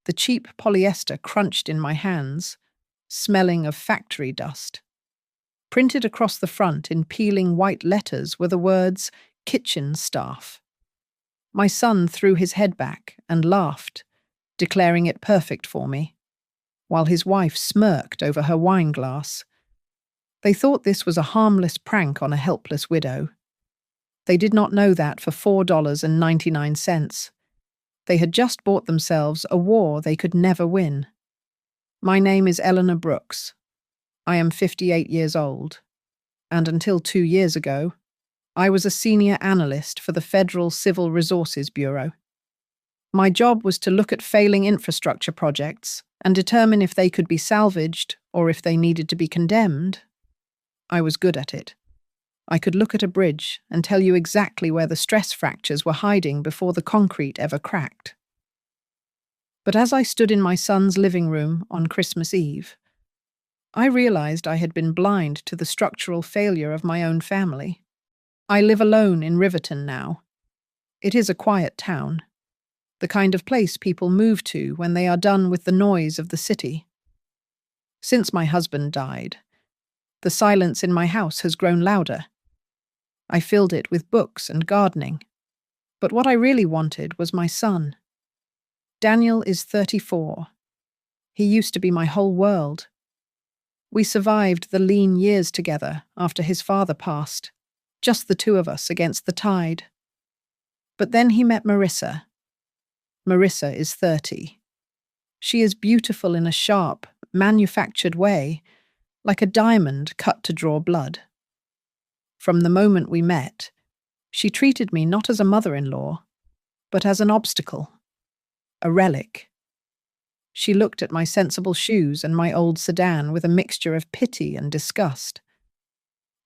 The cheap polyester crunched in my hands, smelling of factory dust. Printed across the front in peeling white letters were the words, "Kitchen Staff." My son threw his head back and laughed, declaring it perfect for me, while his wife smirked over her wine glass. They thought this was a harmless prank on a helpless widow. They did not know that for $4.99. They had just bought themselves a war they could never win. My name is Eleanor Brooks. I am 58 years old, and until 2 years ago, I was a senior analyst for the Federal Civil Resources Bureau. My job was to look at failing infrastructure projects and determine if they could be salvaged or if they needed to be condemned. I was good at it. I could look at a bridge and tell you exactly where the stress fractures were hiding before the concrete ever cracked. But as I stood in my son's living room on Christmas Eve, I realized I had been blind to the structural failure of my own family. I live alone in Riverton now. It is a quiet town, the kind of place people move to when they are done with the noise of the city. Since my husband died, the silence in my house has grown louder. I filled it with books and gardening. But what I really wanted was my son. Daniel is 34. He used to be my whole world. We survived the lean years together after his father passed, just the two of us against the tide. But then he met Marissa. Marissa is 30. She is beautiful in a sharp, manufactured way, like a diamond cut to draw blood. From the moment we met, she treated me not as a mother-in-law, but as an obstacle, a relic. She looked at my sensible shoes and my old sedan with a mixture of pity and disgust.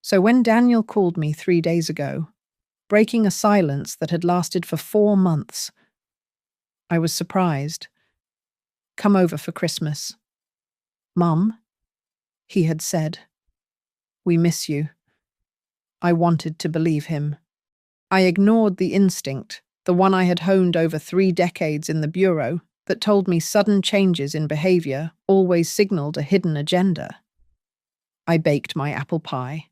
So when Daniel called me 3 days ago, breaking a silence that had lasted for 4 months, I was surprised. "Come over for Christmas." "Mum," he had said, "we miss you." I wanted to believe him. I ignored the instinct, the one I had honed over 3 decades in the Bureau, that told me sudden changes in behavior always signaled a hidden agenda. I baked my apple pie.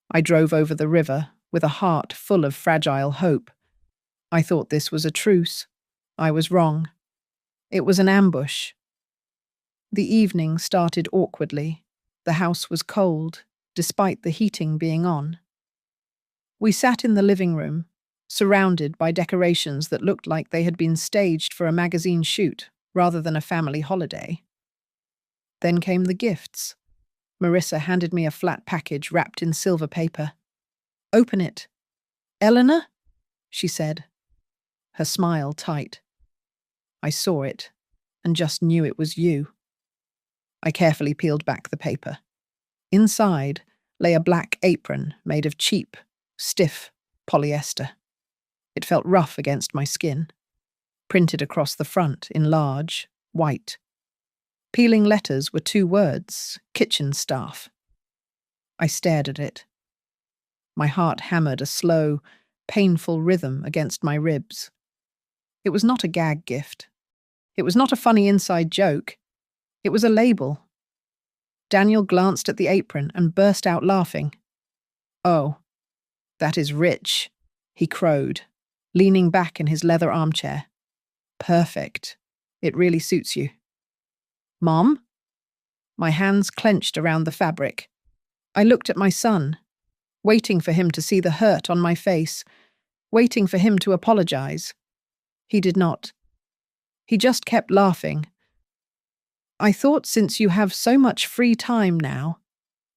I drove over the river with a heart full of fragile hope. I thought this was a truce. I was wrong. It was an ambush. The evening started awkwardly. The house was cold, despite the heating being on. We sat in the living room, surrounded by decorations that looked like they had been staged for a magazine shoot rather than a family holiday. Then came the gifts. Marissa handed me a flat package wrapped in silver paper. "Open it." "Eleanor?" she said, her smile tight. I saw it and just knew it was you. I carefully peeled back the paper. Inside lay a black apron made of cheap, stiff polyester. It felt rough against my skin. Printed across the front in large, white. Peeling letters were 2 words, "Kitchen Staff." I stared at it. My heart hammered a slow, painful rhythm against my ribs. It was not a gag gift. It was not a funny inside joke. It was a label. Daniel glanced at the apron and burst out laughing. "Oh, that is rich," he crowed, leaning back in his leather armchair. "Perfect. It really suits you." "Mom?" My hands clenched around the fabric. I looked at my son, waiting for him to see the hurt on my face, waiting for him to apologize. He did not. He just kept laughing. "I thought since you have so much free time now,"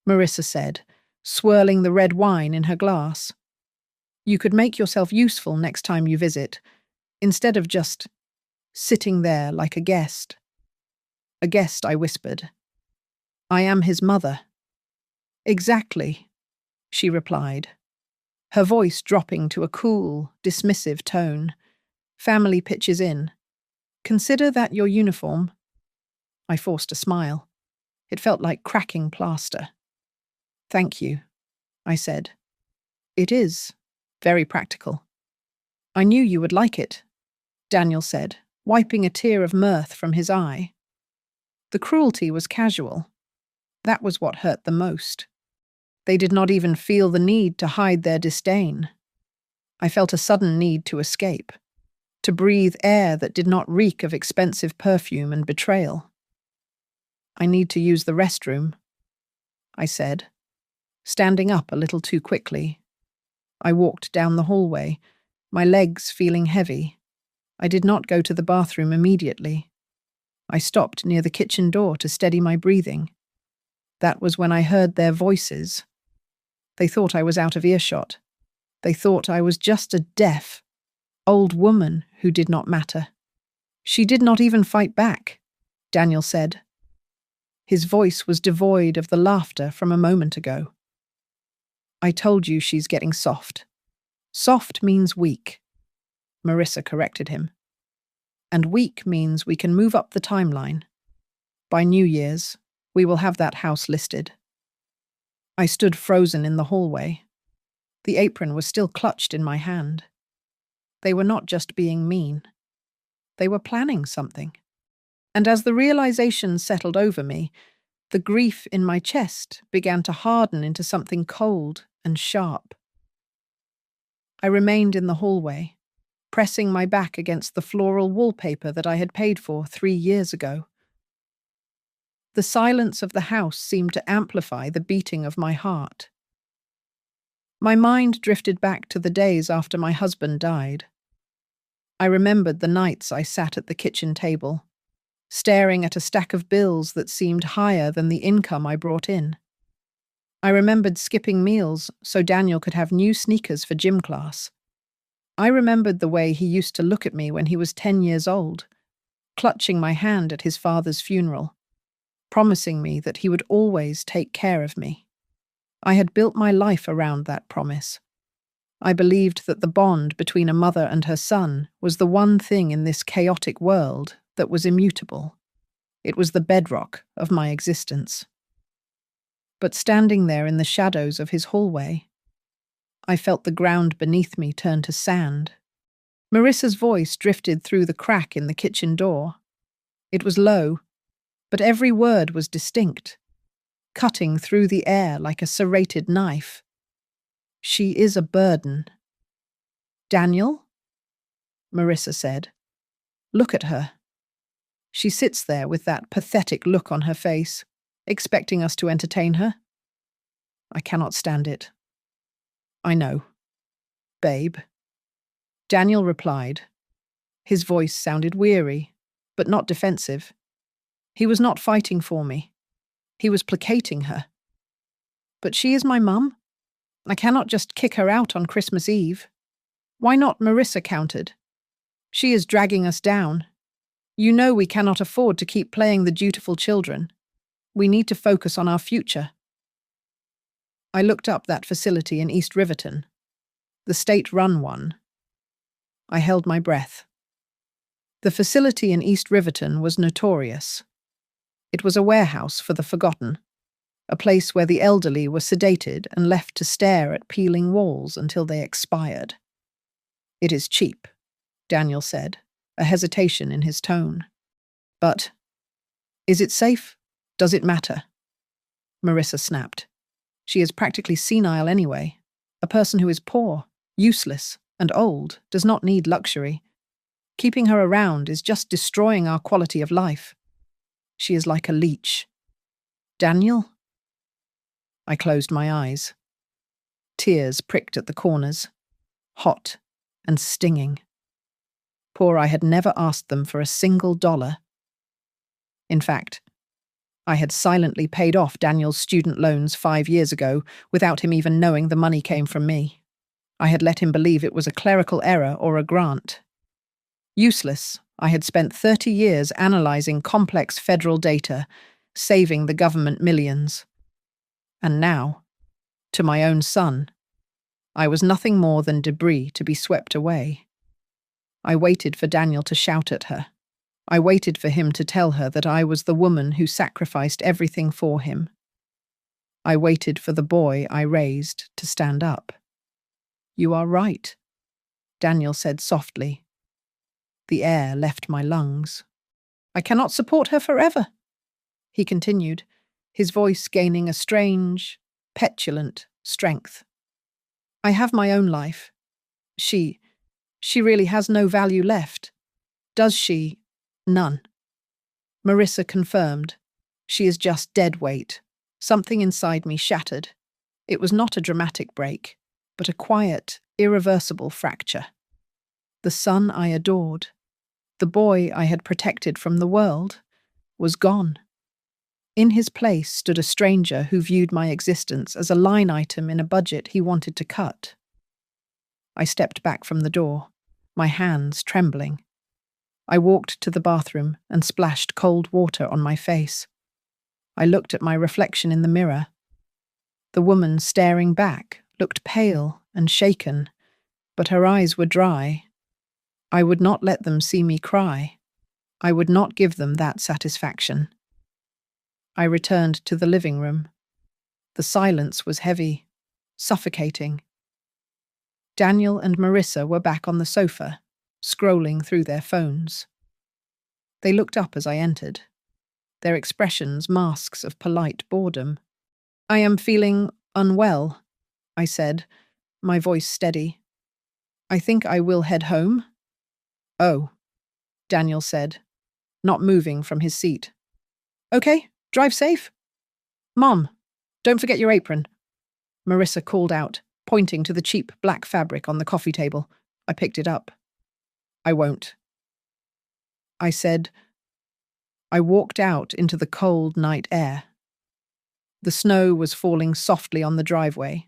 Marissa said, swirling the red wine in her glass, "you could make yourself useful next time you visit, instead of just sitting there like a guest." "A guest," I whispered. "I am his mother." "Exactly," she replied, her voice dropping to a cool, dismissive tone. "Family pitches in. Consider that your uniform." I forced a smile. It felt like cracking plaster. "Thank you," I said. "It is very practical." "I knew you would like it," Daniel said, wiping a tear of mirth from his eye. The cruelty was casual. That was what hurt the most. They did not even feel the need to hide their disdain. I felt a sudden need to escape, to breathe air that did not reek of expensive perfume and betrayal. "I need to use the restroom," I said, standing up a little too quickly. I walked down the hallway, my legs feeling heavy. I did not go to the bathroom immediately. I stopped near the kitchen door to steady my breathing. That was when I heard their voices. They thought I was out of earshot. They thought I was just a deaf, old woman who did not matter. "She did not even fight back," Daniel said. His voice was devoid of the laughter from a moment ago. "I told you she's getting soft." "Soft means weak," Marissa corrected him. "And weak means we can move up the timeline. By New Year's, we will have that house listed." I stood frozen in the hallway. The apron was still clutched in my hand. They were not just being mean. They were planning something. And as the realization settled over me, the grief in my chest began to harden into something cold and sharp. I remained in the hallway, pressing my back against the floral wallpaper that I had paid for 3 years ago. The silence of the house seemed to amplify the beating of my heart. My mind drifted back to the days after my husband died. I remembered the nights I sat at the kitchen table, staring at a stack of bills that seemed higher than the income I brought in. I remembered skipping meals so Daniel could have new sneakers for gym class. I remembered the way he used to look at me when he was 10 years old, clutching my hand at his father's funeral, promising me that he would always take care of me. I had built my life around that promise. I believed that the bond between a mother and her son was the one thing in this chaotic world that was immutable. It was the bedrock of my existence. But standing there in the shadows of his hallway, I felt the ground beneath me turn to sand. Marissa's voice drifted through the crack in the kitchen door. It was low, but every word was distinct, cutting through the air like a serrated knife. "She is a burden." "Daniel?" Marissa said. "Look at her. She sits there with that pathetic look on her face, expecting us to entertain her. I cannot stand it." "I know, babe." Daniel replied. His voice sounded weary, but not defensive. He was not fighting for me. He was placating her. "But she is my mum. I cannot just kick her out on Christmas Eve." "Why not?" Marissa countered. "She is dragging us down. You know we cannot afford to keep playing the dutiful children. We need to focus on our future." I looked up that facility in East Riverton, the state-run one. I held my breath. The facility in East Riverton was notorious. It was a warehouse for the forgotten, a place where the elderly were sedated and left to stare at peeling walls until they expired. "It is cheap," Daniel said, a hesitation in his tone. "But is it safe? Does it matter?" Marissa snapped. "She is practically senile anyway. A person who is poor, useless, and old does not need luxury. Keeping her around is just destroying our quality of life. She is like a leech." "Daniel?" I closed my eyes. Tears pricked at the corners, hot and stinging. Poor I had never asked them for a single dollar. In fact, I had silently paid off Daniel's student loans 5 years ago without him even knowing the money came from me. I had let him believe it was a clerical error or a grant. Useless, I had spent 30 years analyzing complex federal data, saving the government millions. And now, to my own son, I was nothing more than debris to be swept away. I waited for Daniel to shout at her. I waited for him to tell her that I was the woman who sacrificed everything for him. I waited for the boy I raised to stand up. "You are right," Daniel said softly. The air left my lungs. I cannot support her forever, he continued, his voice gaining a strange, petulant strength. I have my own life. She really has no value left. Does she? None. Marissa confirmed. She is just dead weight. Something inside me shattered. It was not a dramatic break, but a quiet, irreversible fracture. The son I adored, the boy I had protected from the world, was gone. In his place stood a stranger who viewed my existence as a line item in a budget he wanted to cut. I stepped back from the door, my hands trembling. I walked to the bathroom and splashed cold water on my face. I looked at my reflection in the mirror. The woman staring back looked pale and shaken, but her eyes were dry. I would not let them see me cry. I would not give them that satisfaction. I returned to the living room. The silence was heavy, suffocating. Daniel and Marissa were back on the sofa, scrolling through their phones. They looked up as I entered, their expressions masks of polite boredom. I am feeling unwell, I said, my voice steady. I think I will head home. Oh, Daniel said, not moving from his seat. Okay, drive safe. Mom, don't forget your apron, Marissa called out, pointing to the cheap black fabric on the coffee table. I picked it up. I won't. I said. I walked out into the cold night air. The snow was falling softly on the driveway.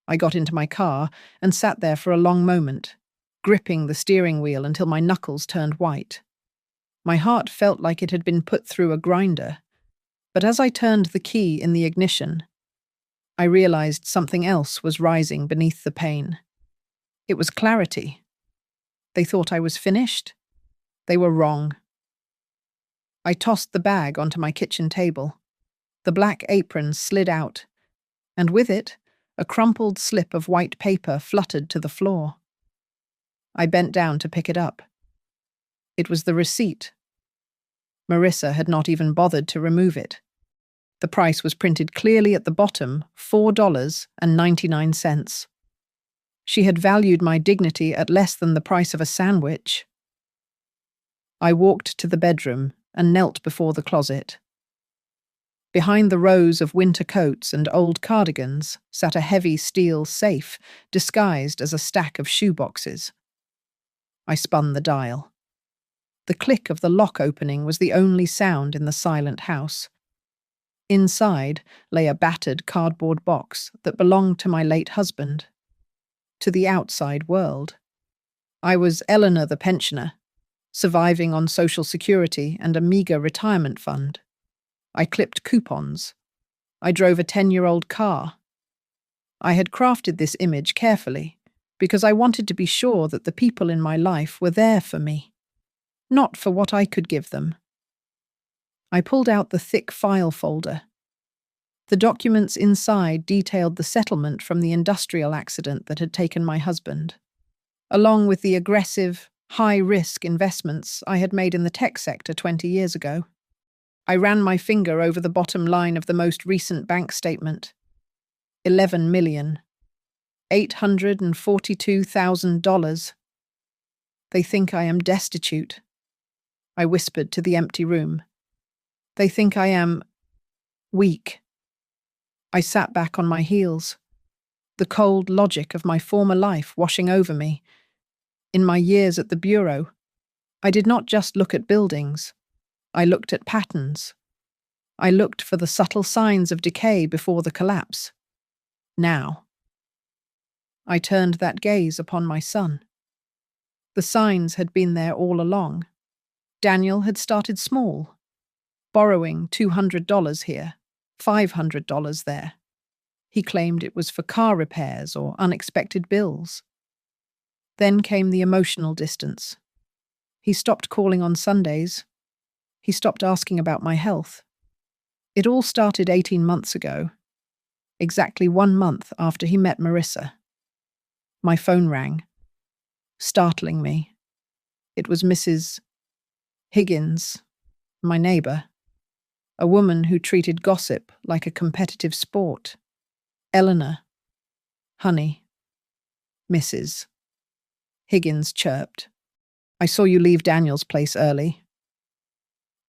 I got into my car and sat there for a long moment, gripping the steering wheel until my knuckles turned white. My heart felt like it had been put through a grinder, but as I turned the key in the ignition, I realized something else was rising beneath the pain. It was clarity. They thought I was finished. They were wrong. I tossed the bag onto my kitchen table. The black apron slid out, and with it, a crumpled slip of white paper fluttered to the floor. I bent down to pick it up. It was the receipt. Marissa had not even bothered to remove it. The price was printed clearly at the bottom, $4.99. She had valued my dignity at less than the price of a sandwich. I walked to the bedroom and knelt before the closet. Behind the rows of winter coats and old cardigans sat a heavy steel safe disguised as a stack of shoeboxes. I spun the dial. The click of the lock opening was the only sound in the silent house. Inside lay a battered cardboard box that belonged to my late husband. To the outside world, I was Eleanor the pensioner, surviving on Social Security and a meagre retirement fund. I clipped coupons. I drove a 10-year-old car. I had crafted this image carefully because I wanted to be sure that the people in my life were there for me, not for what I could give them. I pulled out the thick file folder. The documents inside detailed the settlement from the industrial accident that had taken my husband, along with the aggressive, high-risk investments I had made in the tech sector 20 years ago. I ran my finger over the bottom line of the most recent bank statement. $11,842,000. They think I am destitute, I whispered to the empty room. They think I am weak. I sat back on my heels, the cold logic of my former life washing over me. In my years at the bureau, I did not just look at buildings. I looked at patterns. I looked for the subtle signs of decay before the collapse. Now, I turned that gaze upon my son. The signs had been there all along. Daniel had started small, borrowing $200 here, $500 there. He claimed it was for car repairs or unexpected bills. Then came the emotional distance. He stopped calling on Sundays. He stopped asking about my health. It all started 18 months ago, exactly 1 month after he met Marissa. My phone rang, startling me. It was Mrs. Higgins, my neighbor, a woman who treated gossip like a competitive sport. Eleanor, honey, Mrs. Higgins chirped. I saw you leave Daniel's place early.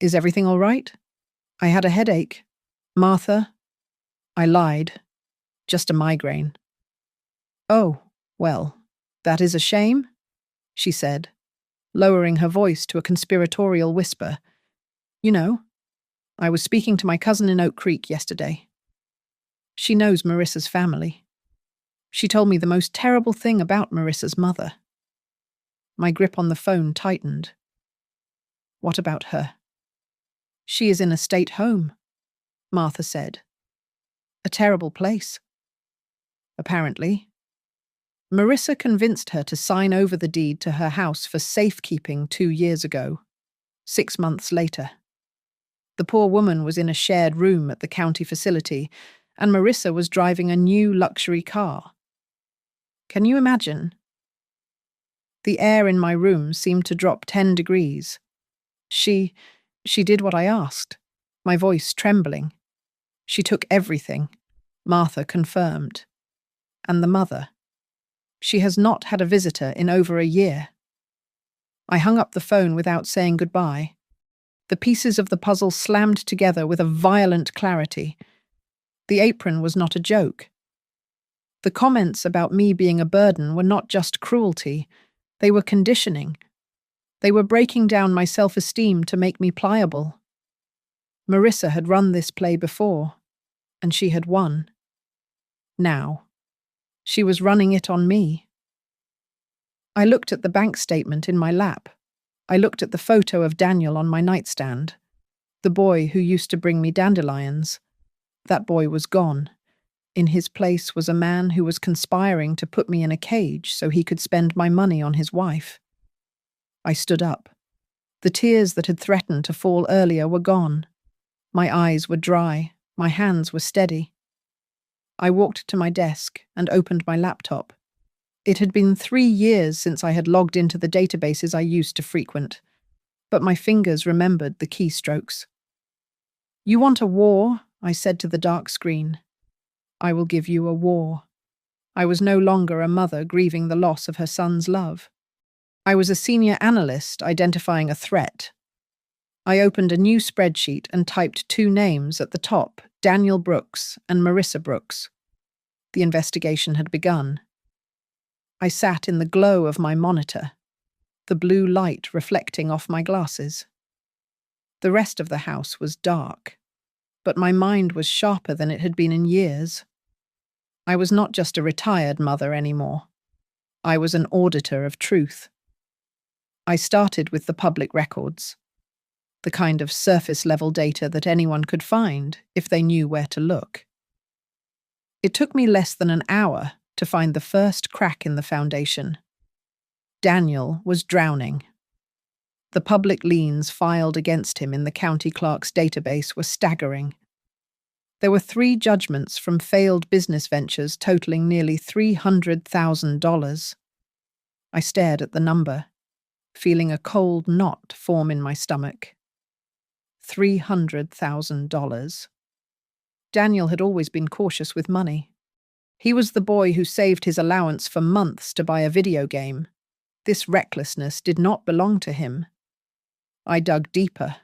Is everything all right? I had a headache. Martha? I lied. Just a migraine. Oh, well, that is a shame, she said, lowering her voice to a conspiratorial whisper. You know, I was speaking to my cousin in Oak Creek yesterday. She knows Marissa's family. She told me the most terrible thing about Marissa's mother. My grip on the phone tightened. What about her? She is in a state home, Martha said. A terrible place. Apparently. Marissa convinced her to sign over the deed to her house for safekeeping 2 years ago, 6 months later. The poor woman was in a shared room at the county facility, and Marissa was driving a new luxury car. Can you imagine? The air in my room seemed to drop 10 degrees. She did what I asked, my voice trembling. She took everything, Martha confirmed. And the mother. She has not had a visitor in over a year. I hung up the phone without saying goodbye. The pieces of the puzzle slammed together with a violent clarity. The apron was not a joke. The comments about me being a burden were not just cruelty, they were conditioning. They were breaking down my self-esteem to make me pliable. Marissa had run this play before, and she had won. Now, she was running it on me. I looked at the bank statement in my lap. I looked at the photo of Daniel on my nightstand, the boy who used to bring me dandelions. That boy was gone. In his place was a man who was conspiring to put me in a cage so he could spend my money on his wife. I stood up. The tears that had threatened to fall earlier were gone. My eyes were dry, my hands were steady. I walked to my desk and opened my laptop. It had been 3 years since I had logged into the databases I used to frequent, but my fingers remembered the keystrokes. You want a war? I said to the dark screen. I will give you a war. I was no longer a mother grieving the loss of her son's love. I was a senior analyst identifying a threat. I opened a new spreadsheet and typed 2 names at the top, Daniel Brooks and Marissa Brooks. The investigation had begun. I sat in the glow of my monitor, the blue light reflecting off my glasses. The rest of the house was dark, but my mind was sharper than it had been in years. I was not just a retired mother anymore. I was an auditor of truth. I started with the public records, the kind of surface-level data that anyone could find if they knew where to look. It took me less than an hour to find the first crack in the foundation. Daniel was drowning. The public liens filed against him in the county clerk's database were staggering. There were 3 judgments from failed business ventures totaling nearly $300,000. I stared at the number, feeling a cold knot form in my stomach. $300,000. Daniel had always been cautious with money. He was the boy who saved his allowance for months to buy a video game. This recklessness did not belong to him. I dug deeper,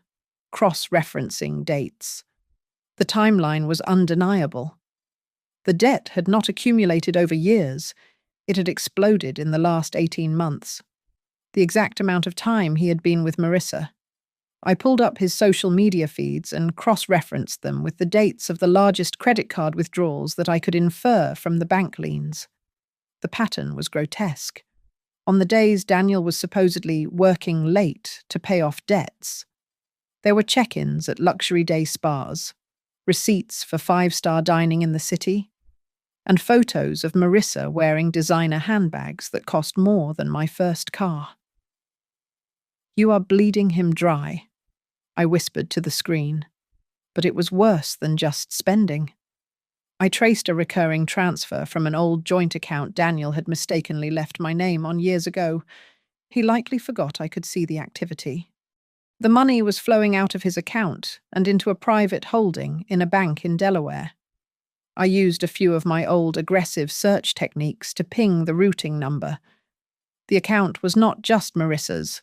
cross-referencing dates. The timeline was undeniable. The debt had not accumulated over years. It had exploded in the last 18 months. The exact amount of time he had been with Marissa. I pulled up his social media feeds and cross-referenced them with the dates of the largest credit card withdrawals that I could infer from the bank liens. The pattern was grotesque. On the days Daniel was supposedly working late to pay off debts, there were check-ins at luxury day spas, receipts for 5-star dining in the city, and photos of Marissa wearing designer handbags that cost more than my first car. You are bleeding him dry, I whispered to the screen, but it was worse than just spending. I traced a recurring transfer from an old joint account Daniel had mistakenly left my name on years ago. He likely forgot I could see the activity. The money was flowing out of his account and into a private holding in a bank in Delaware. I used a few of my old aggressive search techniques to ping the routing number. The account was not just Marissa's.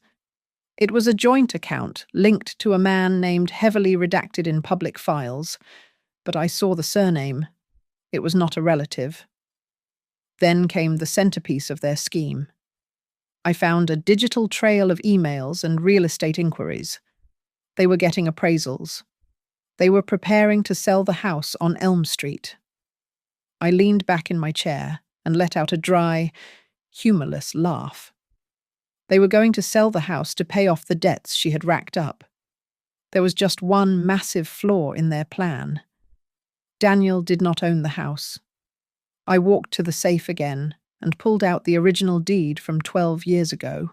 It was a joint account linked to a man named heavily redacted in public files, but I saw the surname. It was not a relative. Then came the centerpiece of their scheme. I found a digital trail of emails and real estate inquiries. They were getting appraisals. They were preparing to sell the house on Elm Street. I leaned back in my chair and let out a dry, humorless laugh. They were going to sell the house to pay off the debts she had racked up. There was just one massive flaw in their plan. Daniel did not own the house. I walked to the safe again and pulled out the original deed from 12 years ago.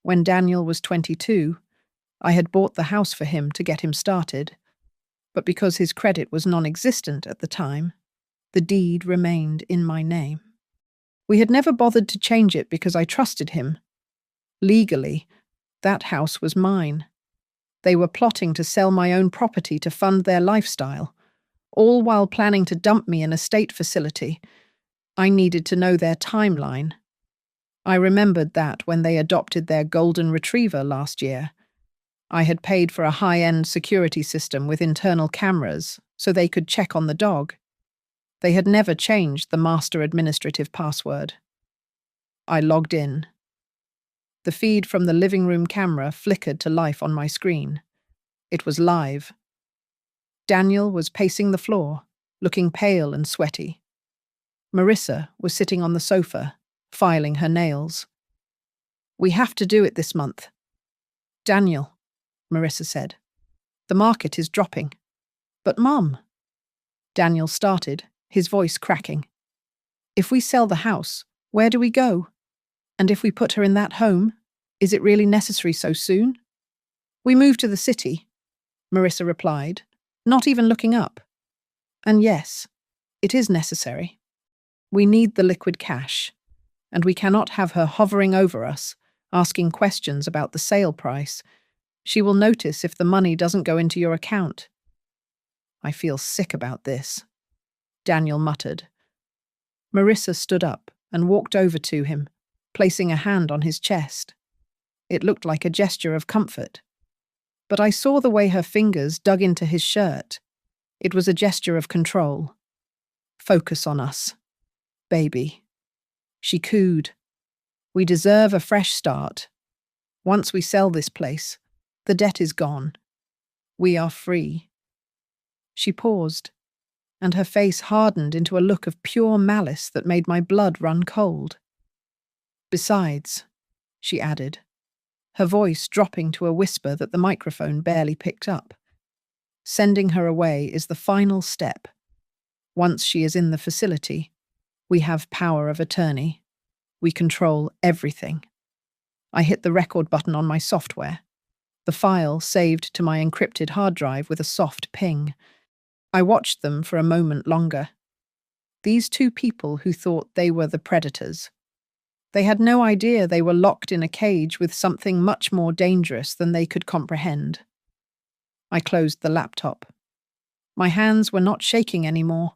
When Daniel was 22, I had bought the house for him to get him started, but because his credit was non-existent at the time, the deed remained in my name. We had never bothered to change it because I trusted him. Legally, that house was mine. They were plotting to sell my own property to fund their lifestyle, all while planning to dump me in a state facility. I needed to know their timeline. I remembered that when they adopted their golden retriever last year. I had paid for a high-end security system with internal cameras so they could check on the dog. They had never changed the master administrative password. I logged in. The feed from the living room camera flickered to life on my screen. It was live. Daniel was pacing the floor, looking pale and sweaty. Marissa was sitting on the sofa, filing her nails. "We have to do it this month." "Daniel," Marissa said, "the market is dropping." "But Mum," Daniel started, his voice cracking. "If we sell the house, where do we go? And if we put her in that home, is it really necessary so soon?" "We move to the city," Marissa replied, not even looking up. "And yes, it is necessary. We need the liquid cash, and we cannot have her hovering over us, asking questions about the sale price. She will notice if the money doesn't go into your account." "I feel sick about this," Daniel muttered. Marissa stood up and walked over to him, placing a hand on his chest. It looked like a gesture of comfort. But I saw the way her fingers dug into his shirt. It was a gesture of control. "Focus on us, baby." She cooed. "We deserve a fresh start. Once we sell this place, the debt is gone. We are free." She paused, and her face hardened into a look of pure malice that made my blood run cold. "Besides," she added, her voice dropping to a whisper that the microphone barely picked up, "sending her away is the final step. Once she is in the facility, we have power of attorney. We control everything." I hit the record button on my software. The file saved to my encrypted hard drive with a soft ping. I watched them for a moment longer. These two people who thought they were the predators. They had no idea they were locked in a cage with something much more dangerous than they could comprehend. I closed the laptop. My hands were not shaking anymore.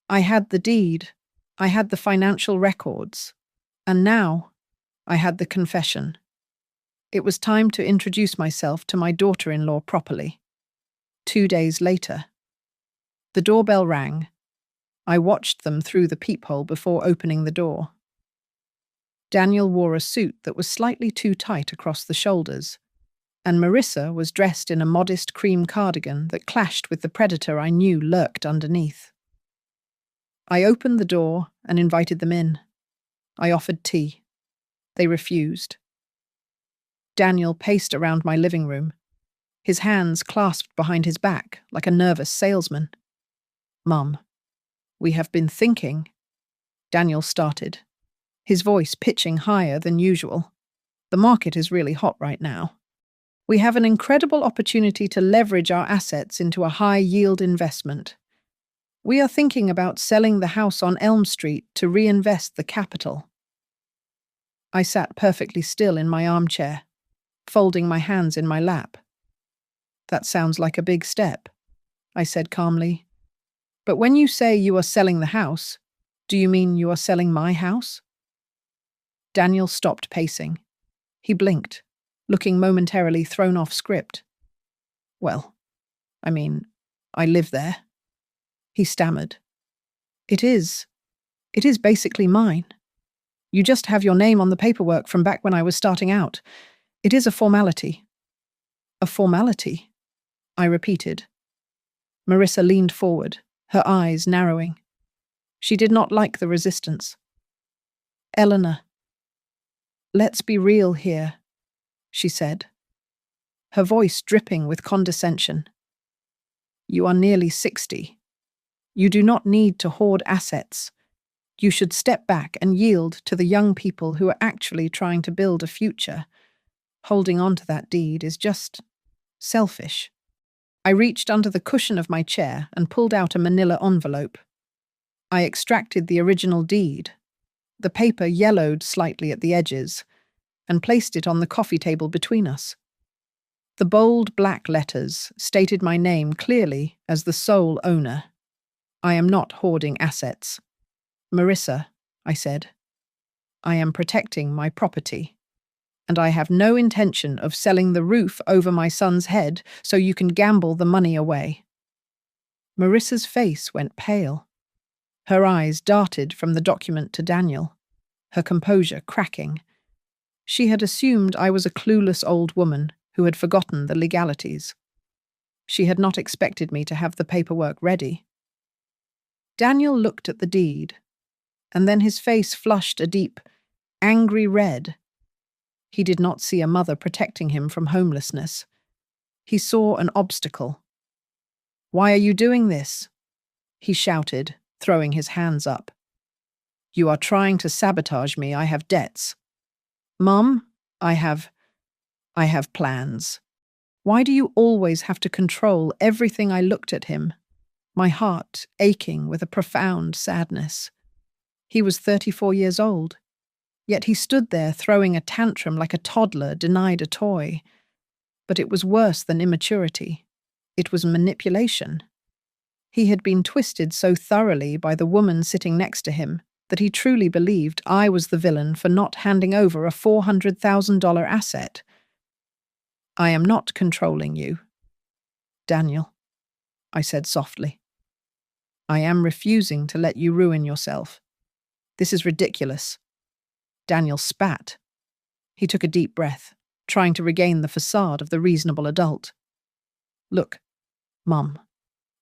I had the deed. I had the financial records. And now, I had the confession. It was time to introduce myself to my daughter-in-law properly. 2 days later. The doorbell rang. I watched them through the peephole before opening the door. Daniel wore a suit that was slightly too tight across the shoulders, and Marissa was dressed in a modest cream cardigan that clashed with the predator I knew lurked underneath. I opened the door and invited them in. I offered tea. They refused. Daniel paced around my living room, his hands clasped behind his back like a nervous salesman. "Mum, we have been thinking," Daniel started, his voice pitching higher than usual. "The market is really hot right now. We have an incredible opportunity to leverage our assets into a high-yield investment. We are thinking about selling the house on Elm Street to reinvest the capital." I sat perfectly still in my armchair, folding my hands in my lap. That sounds like a big step, I said calmly. But when you say you are selling the house, do you mean you are selling my house? Daniel stopped pacing. He blinked, looking momentarily thrown off script. Well, I mean, I live there. He stammered. It is basically mine. You just have your name on the paperwork from back when I was starting out. It is a formality. A formality? I repeated. Marissa leaned forward, her eyes narrowing. She did not like the resistance. Eleanor, let's be real here, she said, her voice dripping with condescension. You are nearly 60. You do not need to hoard assets. You should step back and yield to the young people who are actually trying to build a future. Holding on to that deed is just selfish. I reached under the cushion of my chair and pulled out a manila envelope. I extracted the original deed. The paper yellowed slightly at the edges, and placed it on the coffee table between us. The bold black letters stated my name clearly as the sole owner. I am not hoarding assets. Marissa, I said, I am protecting my property, and I have no intention of selling the roof over my son's head so you can gamble the money away. Marissa's face went pale. Her eyes darted from the document to Daniel, her composure cracking. She had assumed I was a clueless old woman who had forgotten the legalities. She had not expected me to have the paperwork ready. Daniel looked at the deed, and then his face flushed a deep, angry red. He did not see a mother protecting him from homelessness. He saw an obstacle. Why are you doing this? He shouted, throwing his hands up. You are trying to sabotage me. I have debts. Mum, I have plans. Why do you always have to control everything? I looked at him, my heart aching with a profound sadness. He was 34 years old, yet he stood there throwing a tantrum like a toddler denied a toy. But it was worse than immaturity. It was manipulation. He had been twisted so thoroughly by the woman sitting next to him that he truly believed I was the villain for not handing over a $400,000 asset. I am not controlling you, Daniel, I said softly. I am refusing to let you ruin yourself. This is ridiculous. Daniel spat. He took a deep breath, trying to regain the facade of the reasonable adult. Look, Mum,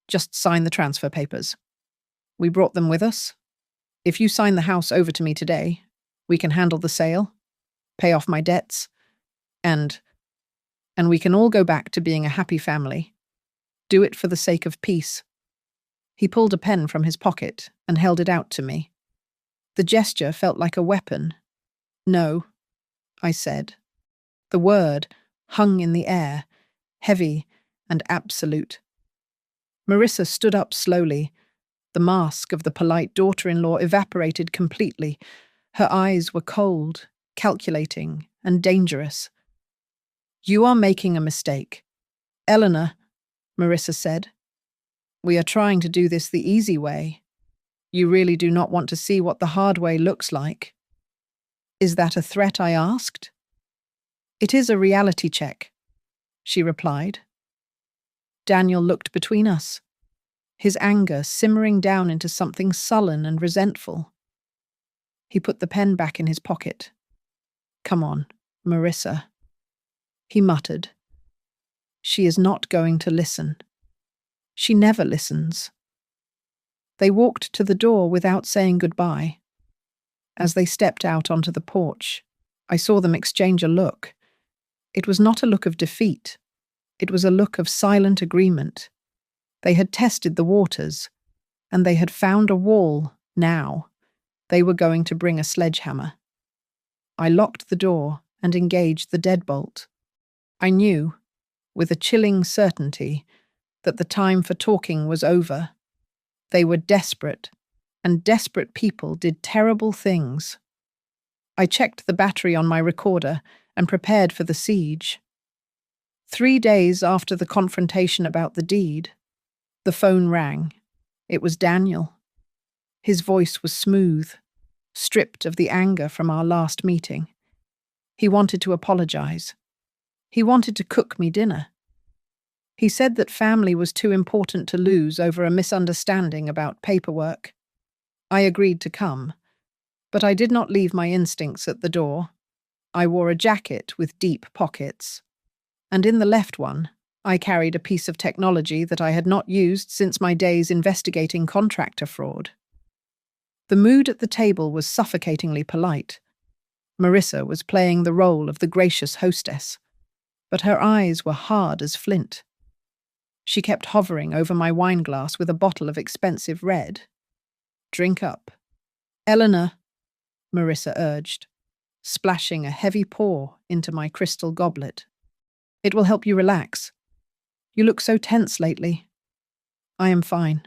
just sign the transfer papers. We brought them with us. If you sign the house over to me today, we can handle the sale, pay off my debts, and we can all go back to being a happy family. Do it for the sake of peace. He pulled a pen from his pocket and held it out to me. The gesture felt like a weapon. No, I said. The word hung in the air, heavy and absolute. Marissa stood up slowly. The mask of the polite daughter-in-law evaporated completely. Her eyes were cold, calculating, and dangerous. You are making a mistake. Eleanor, Marissa said. We are trying to do this the easy way. You really do not want to see what the hard way looks like. Is that a threat? I asked. It is a reality check, she replied. Daniel looked between us, his anger simmering down into something sullen and resentful. He put the pen back in his pocket. Come on, Marissa, he muttered. She is not going to listen. She never listens. They walked to the door without saying goodbye. As they stepped out onto the porch, I saw them exchange a look. It was not a look of defeat. It was a look of silent agreement. They had tested the waters, and they had found a wall now. They were going to bring a sledgehammer. I locked the door and engaged the deadbolt. I knew, with a chilling certainty, that the time for talking was over. They were desperate, and desperate people did terrible things. I checked the battery on my recorder and prepared for the siege. 3 days after the confrontation about the deed, the phone rang. It was Daniel. His voice was smooth, stripped of the anger from our last meeting. He wanted to apologize. He wanted to cook me dinner. He said that family was too important to lose over a misunderstanding about paperwork. I agreed to come, but I did not leave my instincts at the door. I wore a jacket with deep pockets, and in the left one, I carried a piece of technology that I had not used since my days investigating contractor fraud. The mood at the table was suffocatingly polite. Marissa was playing the role of the gracious hostess, but her eyes were hard as flint. She kept hovering over my wineglass with a bottle of expensive red. "Drink up." "Eleanor," Marissa urged, splashing a heavy pour into my crystal goblet. "It will help you relax. You look so tense lately." "I am fine.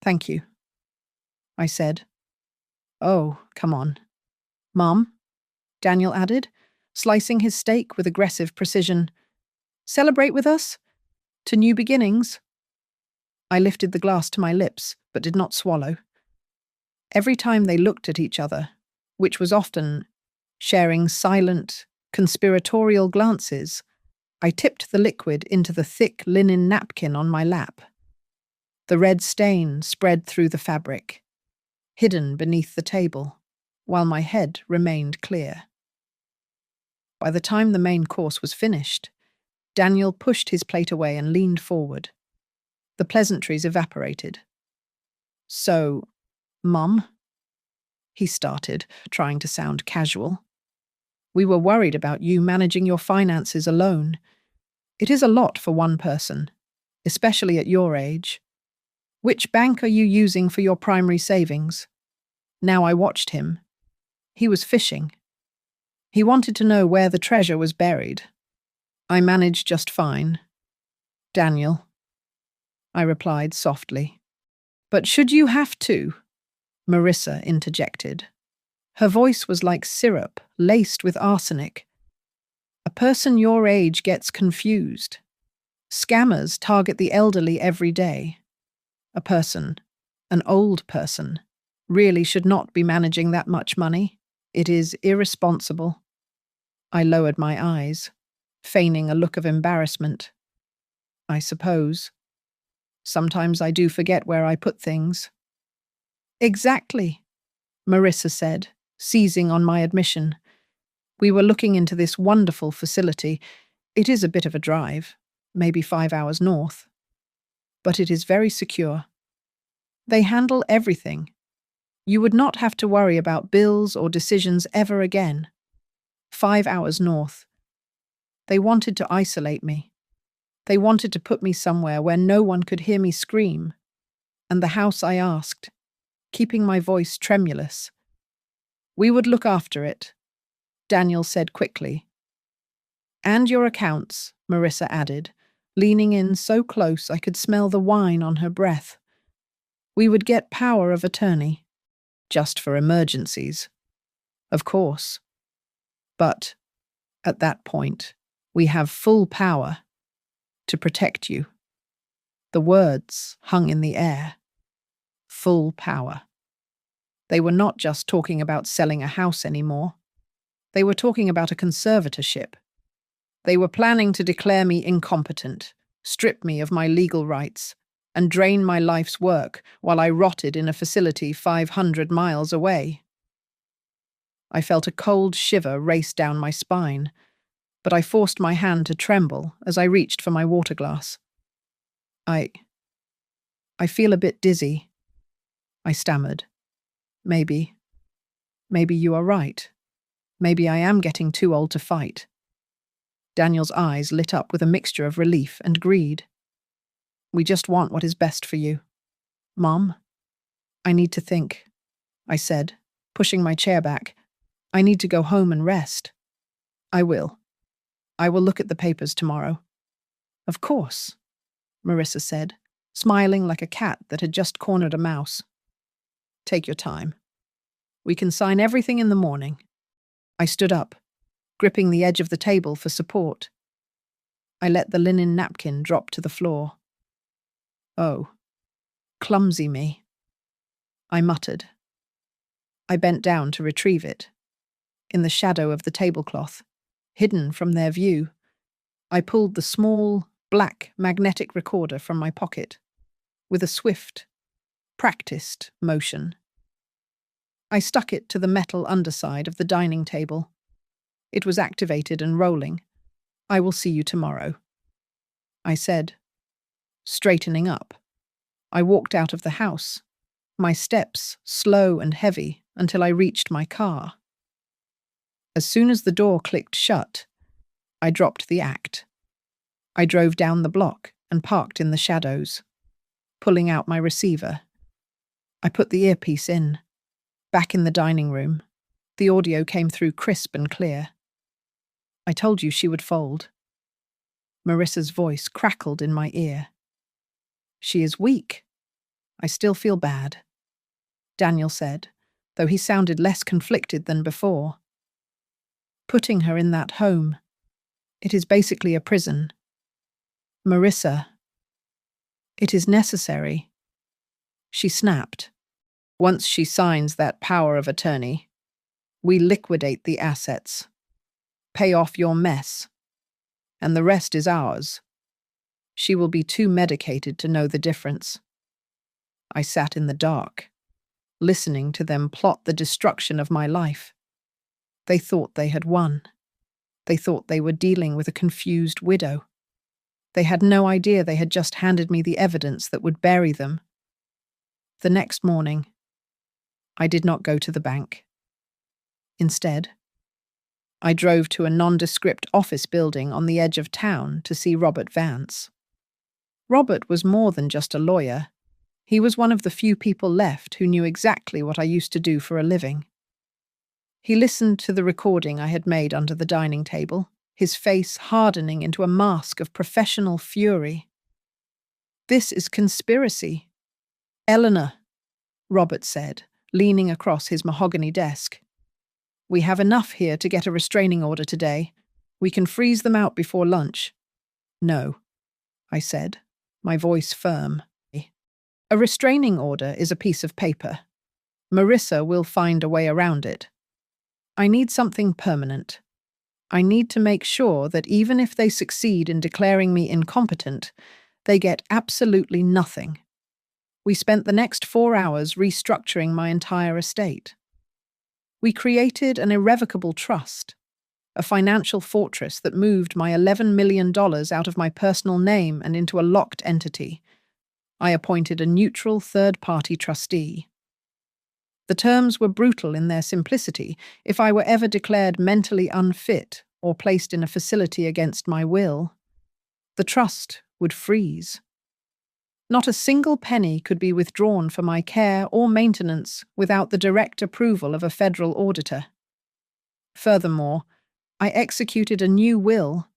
Thank you," I said. "Oh, come on." "Mom," Daniel added, slicing his steak with aggressive precision. "Celebrate with us? To new beginnings?" I lifted the glass to my lips, but did not swallow. Every time they looked at each other, which was often sharing silent, conspiratorial glances, I tipped the liquid into the thick linen napkin on my lap. The red stain spread through the fabric, hidden beneath the table, while my head remained clear. By the time the main course was finished, Daniel pushed his plate away and leaned forward. The pleasantries evaporated. "So, Mum?" he started, trying to sound casual. "We were worried about you managing your finances alone. It is a lot for one person, especially at your age. Which bank are you using for your primary savings?" Now I watched him. He was fishing. He wanted to know where the treasure was buried. "I manage just fine, Daniel," I replied softly. "But should you have to?" Marissa interjected. Her voice was like syrup laced with arsenic. "A person your age gets confused. Scammers target the elderly every day. A person, an old person, really should not be managing that much money. It is irresponsible." I lowered my eyes, feigning a look of embarrassment. "I suppose. Sometimes I do forget where I put things." "Exactly," Marissa said, seizing on my admission. "We were looking into this wonderful facility. It is a bit of a drive, maybe 5 hours north. But it is very secure. They handle everything. You would not have to worry about bills or decisions ever again. 5 hours north. They wanted to isolate me. They wanted to put me somewhere where no one could hear me scream. And the house I asked, keeping my voice tremulous. "We would look after it," Daniel said quickly. "And your accounts," Marissa added, leaning in so close I could smell the wine on her breath. "We would get power of attorney, just for emergencies. Of course. But, at that point, we have full power to protect you." The words hung in the air. Full power. They were not just talking about selling a house anymore. They were talking about a conservatorship. They were planning to declare me incompetent, strip me of my legal rights, and drain my life's work while I rotted in a facility 500 miles away. I felt a cold shiver race down my spine, but I forced my hand to tremble as I reached for my water glass. I feel a bit dizzy," I stammered. Maybe you are right. Maybe I am getting too old to fight." Daniel's eyes lit up with a mixture of relief and greed. "We just want what is best for you. Mom, I need to think," I said, pushing my chair back. "I need to go home and rest." "I will. I will look at the papers tomorrow." "Of course," Marissa said, smiling like a cat that had just cornered a mouse. "Take your time. We can sign everything in the morning. I stood up, gripping the edge of the table for support. I let the linen napkin drop to the floor. Oh, clumsy me, I muttered. I bent down to retrieve it. In the shadow of the tablecloth, hidden from their view, I pulled the small, black magnetic recorder from my pocket, with a swift, practiced motion. I stuck it to the metal underside of the dining table. It was activated and rolling. "I will see you tomorrow," I said, straightening up. I walked out of the house, my steps slow and heavy until I reached my car. As soon as the door clicked shut, I dropped the act. I drove down the block and parked in the shadows, pulling out my receiver. I put the earpiece in. Back in the dining room, the audio came through crisp and clear. "I told you she would fold." Marissa's voice crackled in my ear. "She is weak. I still feel bad," Daniel said, though he sounded less conflicted than before. "Putting her in that home, it is basically a prison. Marissa, it is necessary." She snapped. "Once she signs that power of attorney, we liquidate the assets, pay off your mess, and the rest is ours. She will be too medicated to know the difference." I sat in the dark, listening to them plot the destruction of my life. They thought they had won. They thought they were dealing with a confused widow. They had no idea they had just handed me the evidence that would bury them. The next morning, I did not go to the bank. Instead, I drove to a nondescript office building on the edge of town to see Robert Vance. Robert was more than just a lawyer. He was one of the few people left who knew exactly what I used to do for a living. He listened to the recording I had made under the dining table, his face hardening into a mask of professional fury. "This is conspiracy." "Eleanor," Robert said, leaning across his mahogany desk. "We have enough here to get a restraining order today. We can freeze them out before lunch." "No," I said, my voice firm. "A restraining order is a piece of paper. Marissa will find a way around it. I need something permanent. I need to make sure that even if they succeed in declaring me incompetent, they get absolutely nothing." We spent the next 4 hours restructuring my entire estate. We created an irrevocable trust, a financial fortress that moved my $11 million out of my personal name and into a locked entity. I appointed a neutral third-party trustee. The terms were brutal in their simplicity. If I were ever declared mentally unfit or placed in a facility against my will, the trust would freeze. Not a single penny could be withdrawn for my care or maintenance without the direct approval of a federal auditor. Furthermore, I executed a new will.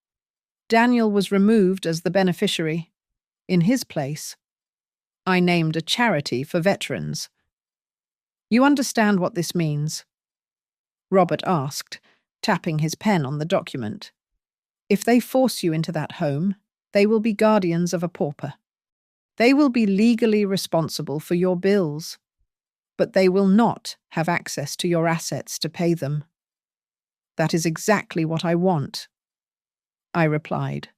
Daniel was removed as the beneficiary. In his place, I named a charity for veterans. "You understand what this means?" Robert asked, tapping his pen on the document. "If they force you into that home, they will be guardians of a pauper. They will be legally responsible for your bills, but they will not have access to your assets to pay them." "That is exactly what I want," I replied.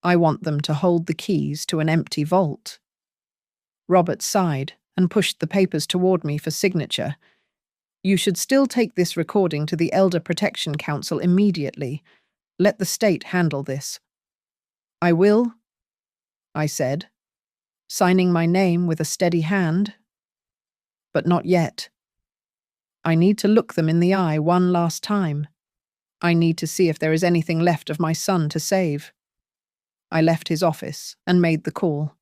"I want them to hold the keys to an empty vault." Robert sighed and pushed the papers toward me for signature. "You should still take this recording to the Elder Protection Council immediately. Let the state handle this." "I will," I said, signing my name with a steady hand. "But not yet. I need to look them in the eye one last time. I need to see if there is anything left of my son to save." I left his office and made the call.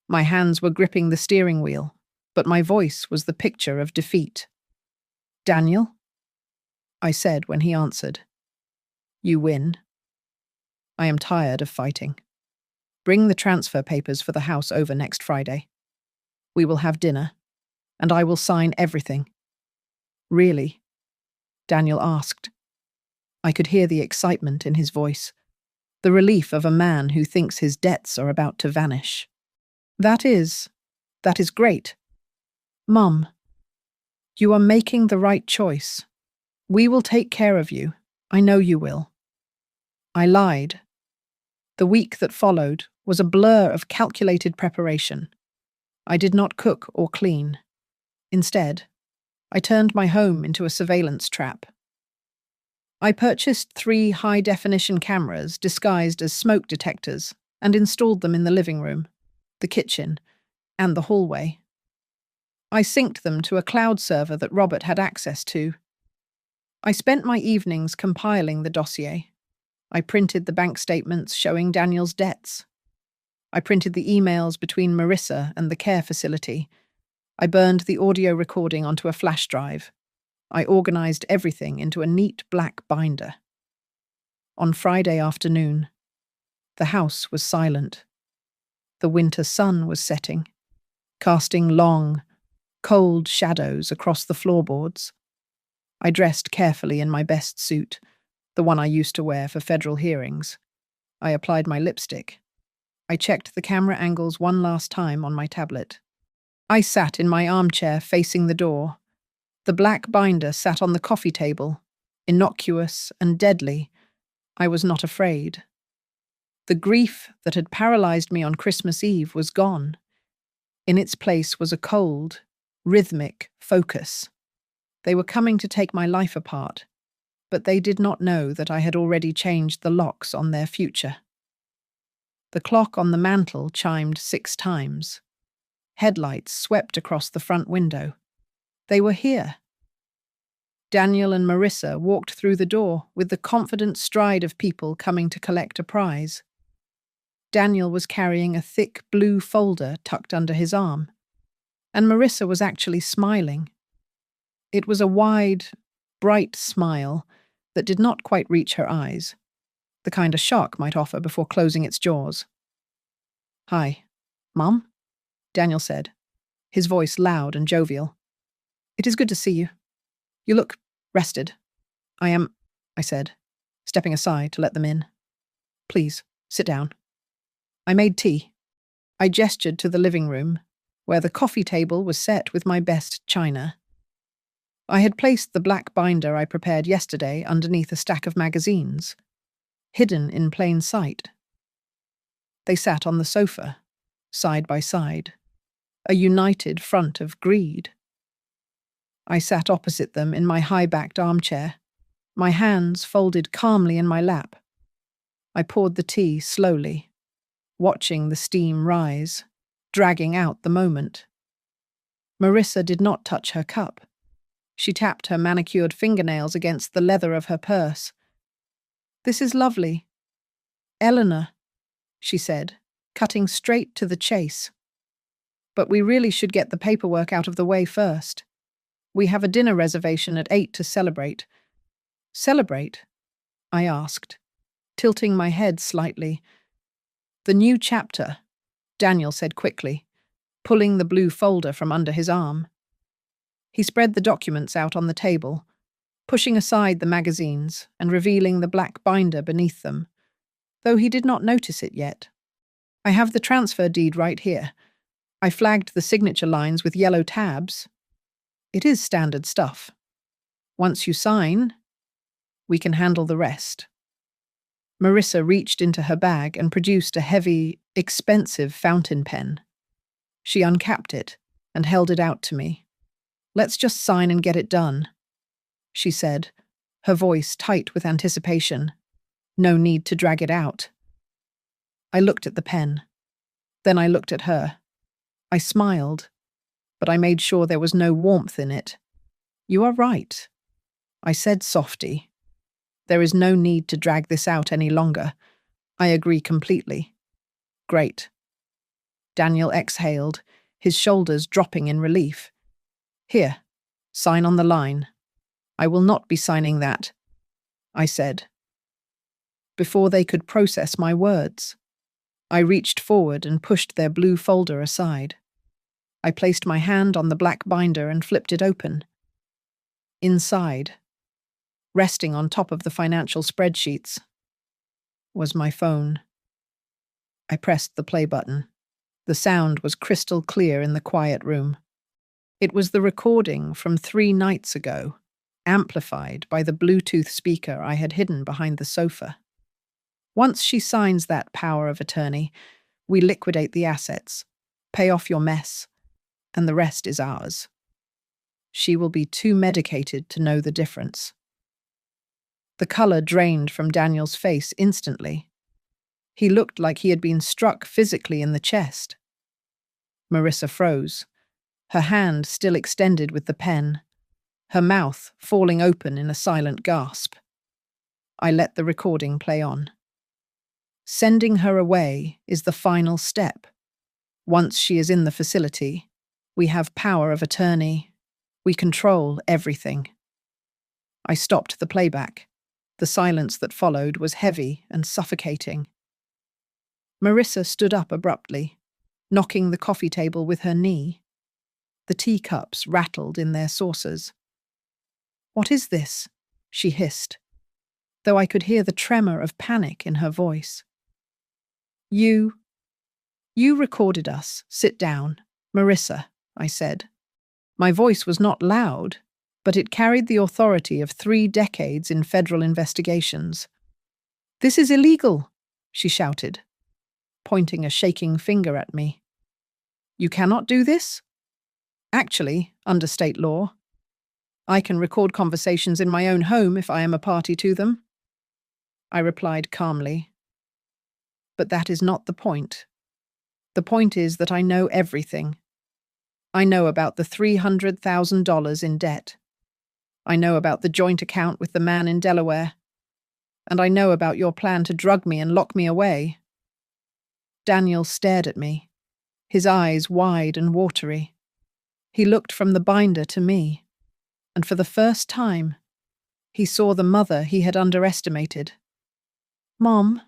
My hands were gripping the steering wheel, but my voice was the picture of defeat. "Daniel?" I said when he answered. "You win. I am tired of fighting. Bring the transfer papers for the house over next Friday. We will have dinner, and I will sign everything. Really, Daniel asked. I could hear the excitement in his voice, the relief of a man who thinks his debts are about to vanish. That is great. Mum, you are making the right choice. We will take care of you. I know you will. I lied. The week that followed was a blur of calculated preparation. I did not cook or clean. Instead, I turned my home into a surveillance trap. I purchased 3 high-definition cameras disguised as smoke detectors and installed them in the living room, the kitchen, and the hallway. I synced them to a cloud server that Robert had access to. I spent my evenings compiling the dossier. I printed the bank statements showing Daniel's debts. I printed the emails between Marissa and the care facility. I burned the audio recording onto a flash drive. I organized everything into a neat black binder. On Friday afternoon, the house was silent. The winter sun was setting, casting long, cold shadows across the floorboards. I dressed carefully in my best suit, the one I used to wear for federal hearings. I applied my lipstick. I checked the camera angles one last time on my tablet. I sat in my armchair facing the door. The black binder sat on the coffee table, innocuous and deadly. I was not afraid. The grief that had paralyzed me on Christmas Eve was gone. In its place was a cold, rhythmic focus. They were coming to take my life apart, but they did not know that I had already changed the locks on their future. The clock on the mantel chimed 6 times. Headlights swept across the front window. They were here. Daniel and Marissa walked through the door with the confident stride of people coming to collect a prize. Daniel was carrying a thick blue folder tucked under his arm, and Marissa was actually smiling. It was a wide, bright smile that did not quite reach her eyes, the kind a shark might offer before closing its jaws. "Hi, Mum?" Daniel said, his voice loud and jovial. "It is good to see you. You look rested." "I am," I said, stepping aside to let them in. "Please, sit down." I made tea. I gestured to the living room, where the coffee table was set with my best china. I had placed the black binder I prepared yesterday underneath a stack of magazines, hidden in plain sight. They sat on the sofa, side by side, a united front of greed. I sat opposite them in my high-backed armchair, my hands folded calmly in my lap. I poured the tea slowly, watching the steam rise, dragging out the moment. Marissa did not touch her cup. She tapped her manicured fingernails against the leather of her purse. "This is lovely. Eleanor," she said, cutting straight to the chase. "But we really should get the paperwork out of the way first. We have a dinner reservation at 8 to celebrate." "Celebrate?" I asked, tilting my head slightly. "The new chapter," Daniel said quickly, pulling the blue folder from under his arm. He spread the documents out on the table, pushing aside the magazines and revealing the black binder beneath them, though he did not notice it yet. "I have the transfer deed right here. I flagged the signature lines with yellow tabs. It is standard stuff. Once you sign, we can handle the rest." Marissa reached into her bag and produced a heavy, expensive fountain pen. She uncapped it and held it out to me. "Let's just sign and get it done," she said, her voice tight with anticipation. "No need to drag it out." I looked at the pen. Then I looked at her. I smiled, but I made sure there was no warmth in it. "You are right," I said softly. "There is no need to drag this out any longer. I agree completely." "Great." Daniel exhaled, his shoulders dropping in relief. "Here, sign on the line." "I will not be signing that," I said. Before they could process my words, I reached forward and pushed their blue folder aside. I placed my hand on the black binder and flipped it open. Inside, resting on top of the financial spreadsheets, was my phone. I pressed the play button. The sound was crystal clear in the quiet room. It was the recording from 3 nights ago, amplified by the Bluetooth speaker I had hidden behind the sofa. Once she signs that power of attorney, we liquidate the assets, pay off your mess, and the rest is ours. She will be too medicated to know the difference. The color drained from Daniel's face instantly. He looked like he had been struck physically in the chest. Marissa froze, her hand still extended with the pen, her mouth falling open in a silent gasp. I let the recording play on. Sending her away is the final step. Once she is in the facility, we have power of attorney. We control everything. I stopped the playback. The silence that followed was heavy and suffocating. Marissa stood up abruptly, knocking the coffee table with her knee. The teacups rattled in their saucers. "What is this?" she hissed, though I could hear the tremor of panic in her voice. You recorded us. Sit down. Marissa," I said. My voice was not loud, but it carried the authority of 3 decades in federal investigations. "This is illegal," she shouted, pointing a shaking finger at me. "You cannot do this?" "Actually, under state law, I can record conversations in my own home if I am a party to them," I replied calmly. But that is not the point. The point is that I know everything. I know about the $300,000 in debt. I know about the joint account with the man in Delaware. And I know about your plan to drug me and lock me away. Daniel stared at me, his eyes wide and watery. He looked from the binder to me, and for the first time, he saw the mother he had underestimated. "Mom,"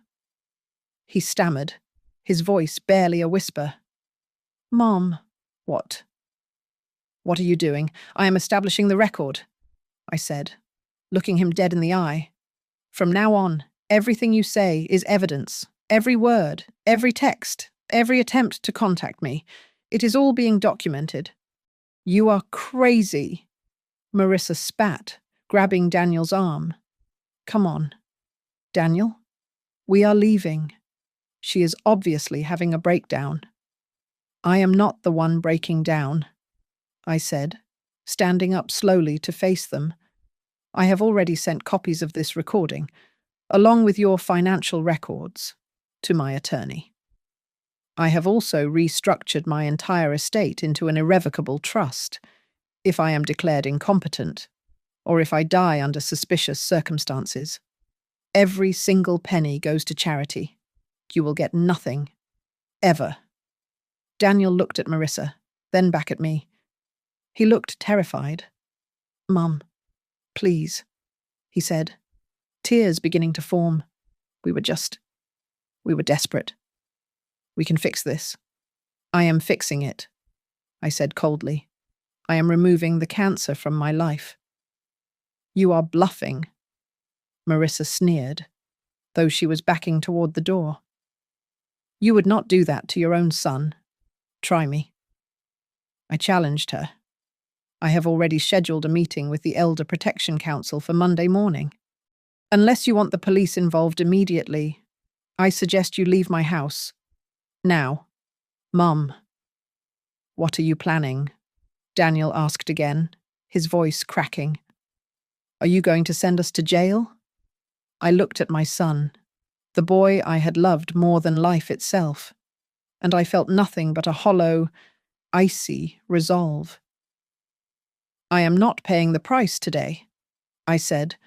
he stammered, his voice barely a whisper. "Mom." "What? What are you doing?" "I am establishing the record," I said, looking him dead in the eye. "From now on, everything you say is evidence. Every word, every text, every attempt to contact me. It is all being documented." "You are crazy." Marissa spat, grabbing Daniel's arm. "Come on, Daniel. We are leaving." She is obviously having a breakdown. "I am not the one breaking down," I said, standing up slowly to face them. "I have already sent copies of this recording, along with your financial records, to my attorney. I have also restructured my entire estate into an irrevocable trust, if I am declared incompetent, or if I die under suspicious circumstances. Every single penny goes to charity. You will get nothing. Ever." Daniel looked at Marissa, then back at me. He looked terrified. "Mum, please," he said, tears beginning to form. We were desperate. "We can fix this." "I am fixing it," I said coldly. "I am removing the cancer from my life." "You are bluffing," Marissa sneered, though she was backing toward the door. "You would not do that to your own son. Try me." I challenged her. "I have already scheduled a meeting with the Elder Protection Council for Monday morning. Unless you want the police involved immediately, I suggest you leave my house. Now." "Mum." "What are you planning?" Daniel asked again, his voice cracking. "Are you going to send us to jail?" I looked at my son, the boy I had loved more than life itself, and I felt nothing but a hollow, icy resolve. "I am not paying the price today," I said.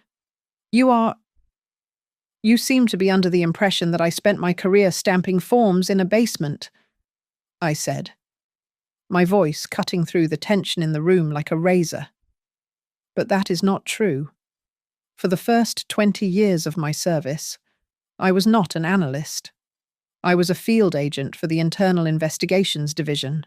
You seem to be under the impression that I spent my career stamping forms in a basement," I said, my voice cutting through the tension in the room like a razor. But that is not true. For the first 20 years of my service, I was not an analyst. I was a field agent for the Internal Investigations Division.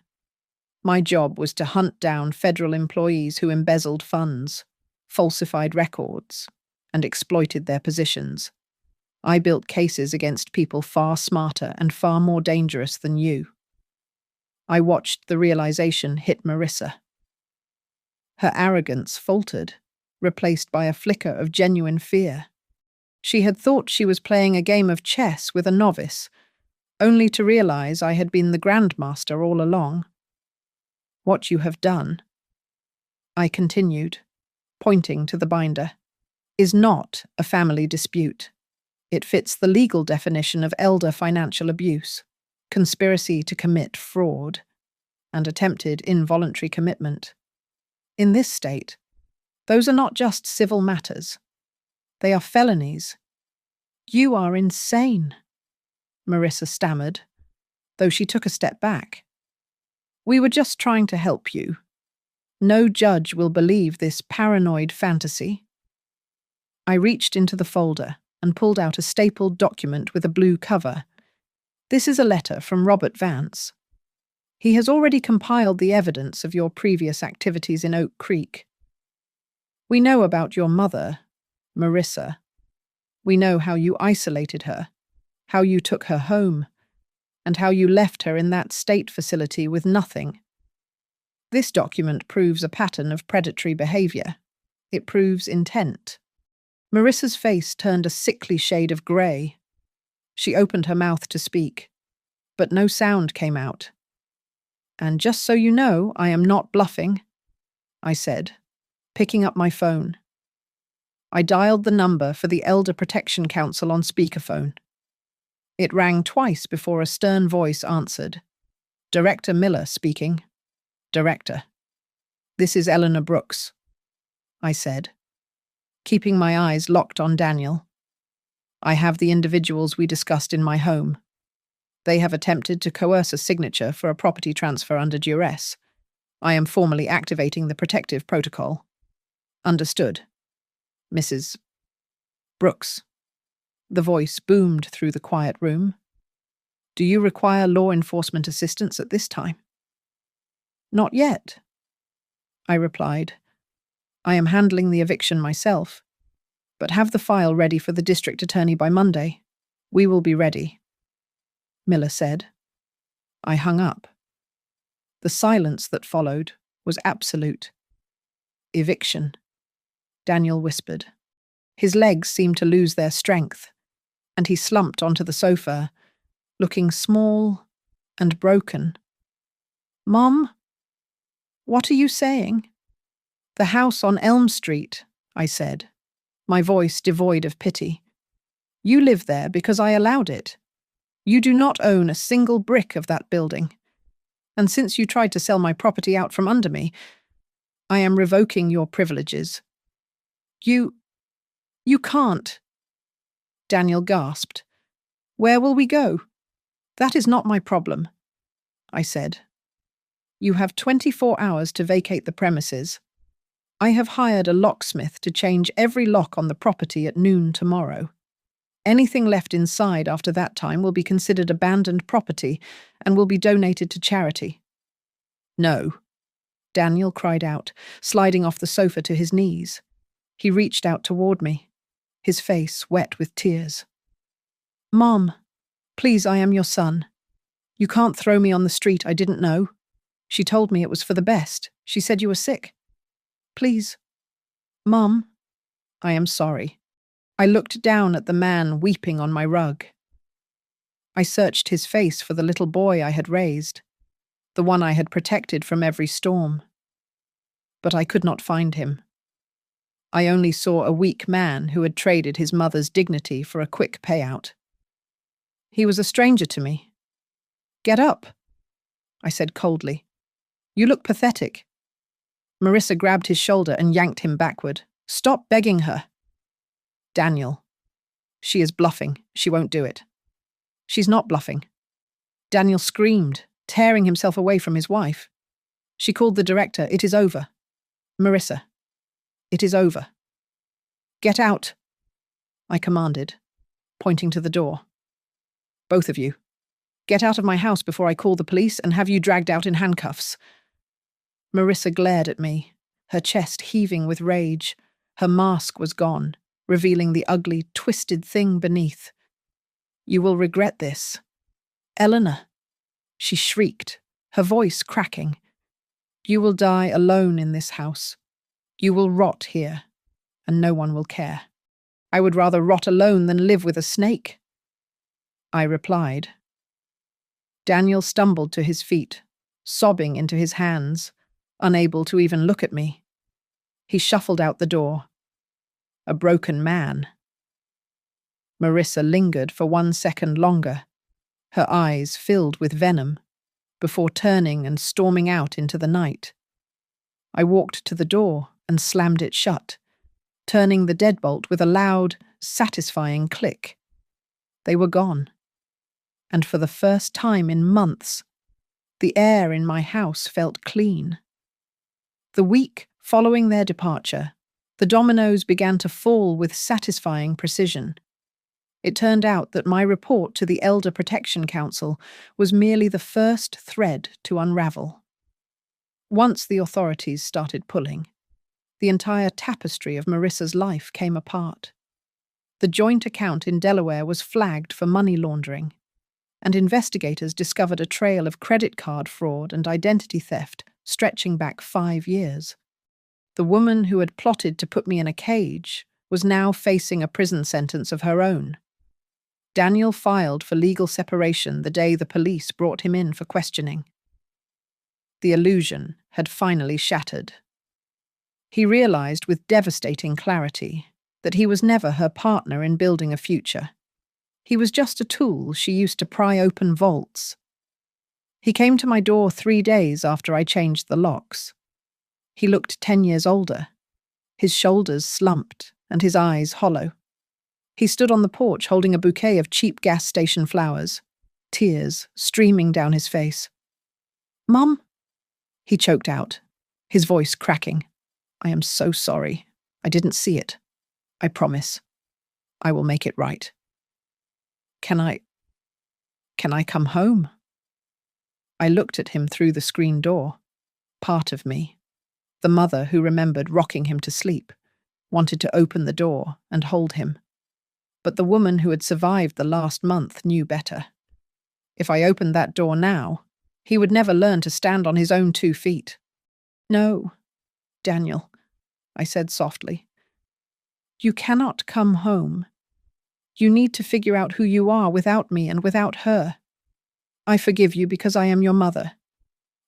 My job was to hunt down federal employees who embezzled funds, falsified records, and exploited their positions. I built cases against people far smarter and far more dangerous than you. I watched the realization hit Marissa. Her arrogance faltered, replaced by a flicker of genuine fear. She had thought she was playing a game of chess with a novice, only to realize I had been the grandmaster all along. What you have done, I continued, pointing to the binder, is not a family dispute. It fits the legal definition of elder financial abuse, conspiracy to commit fraud, and attempted involuntary commitment. In this state, those are not just civil matters. They are felonies. You are insane, Marissa stammered, though she took a step back. We were just trying to help you. No judge will believe this paranoid fantasy. I reached into the folder and pulled out a stapled document with a blue cover. This is a letter from Robert Vance. He has already compiled the evidence of your previous activities in Oak Creek. We know about your mother, Marissa. We know how you isolated her, how you took her home, and how you left her in that state facility with nothing. This document proves a pattern of predatory behavior. It proves intent. Marissa's face turned a sickly shade of grey. She opened her mouth to speak, but no sound came out. And just so you know, I am not bluffing, I said, picking up my phone. I dialed the number for the Elder Protection Council on speakerphone. It rang twice before a stern voice answered. Director Miller speaking. Director. This is Eleanor Brooks, I said, keeping my eyes locked on Daniel. I have the individuals we discussed in my home. They have attempted to coerce a signature for a property transfer under duress. I am formally activating the protective protocol. Understood. Mrs. Brooks. The voice boomed through the quiet room. Do you require law enforcement assistance at this time? Not yet, I replied. I am handling the eviction myself, but have the file ready for the district attorney by Monday. We will be ready, Miller said. I hung up. The silence that followed was absolute. Eviction, Daniel whispered. His legs seemed to lose their strength, and he slumped onto the sofa, looking small and broken. Mom? What are you saying? The house on Elm Street, I said, my voice devoid of pity. You live there because I allowed it. You do not own a single brick of that building. And since you tried to sell my property out from under me, I am revoking your privileges. You can't. Daniel gasped. Where will we go? That is not my problem, I said. You have 24 hours to vacate the premises. I have hired a locksmith to change every lock on the property at noon tomorrow. Anything left inside after that time will be considered abandoned property and will be donated to charity. No, Daniel cried out, sliding off the sofa to his knees. He reached out toward me, his face wet with tears. Mom, please, I am your son. You can't throw me on the street, I didn't know. She told me it was for the best. She said you were sick. Please. Mom, I am sorry. I looked down at the man weeping on my rug. I searched his face for the little boy I had raised, the one I had protected from every storm. But I could not find him. I only saw a weak man who had traded his mother's dignity for a quick payout. He was a stranger to me. Get up, I said coldly. You look pathetic. Marissa grabbed his shoulder and yanked him backward. Stop begging her. Daniel. She is bluffing. She won't do it. She's not bluffing. Daniel screamed, tearing himself away from his wife. She called the director. It is over. Marissa. It is over. Get out, I commanded, pointing to the door. Both of you. Get out of my house before I call the police and have you dragged out in handcuffs. Marissa glared at me, her chest heaving with rage. Her mask was gone, revealing the ugly, twisted thing beneath. "You will regret this. Eleanor," she shrieked, her voice cracking. "You will die alone in this house. You will rot here, and no one will care. I would rather rot alone than live with a snake." I replied. Daniel stumbled to his feet, sobbing into his hands, unable to even look at me. He shuffled out the door. A broken man. Marissa lingered for 1 second longer, her eyes filled with venom, before turning and storming out into the night. I walked to the door and slammed it shut, turning the deadbolt with a loud, satisfying click. They were gone. And for the first time in months, the air in my house felt clean. The week following their departure, the dominoes began to fall with satisfying precision. It turned out that my report to the Elder Protection Council was merely the first thread to unravel. Once the authorities started pulling, the entire tapestry of Marissa's life came apart. The joint account in Delaware was flagged for money laundering, and investigators discovered a trail of credit card fraud and identity theft stretching back 5 years. The woman who had plotted to put me in a cage was now facing a prison sentence of her own. Daniel filed for legal separation the day the police brought him in for questioning. The illusion had finally shattered. He realized with devastating clarity that he was never her partner in building a future. He was just a tool she used to pry open vaults. He came to my door 3 days after I changed the locks. He looked 10 years older, his shoulders slumped and his eyes hollow. He stood on the porch holding a bouquet of cheap gas station flowers, tears streaming down his face. "Mum?" he choked out, his voice cracking. "I am so sorry. I didn't see it. I promise. I will make it right. Can I come home?" I looked at him through the screen door. Part of me, the mother who remembered rocking him to sleep, wanted to open the door and hold him. But the woman who had survived the last month knew better. If I opened that door now, he would never learn to stand on his own 2 feet. "No, Daniel," I said softly. "You cannot come home. You need to figure out who you are without me and without her. I forgive you because I am your mother.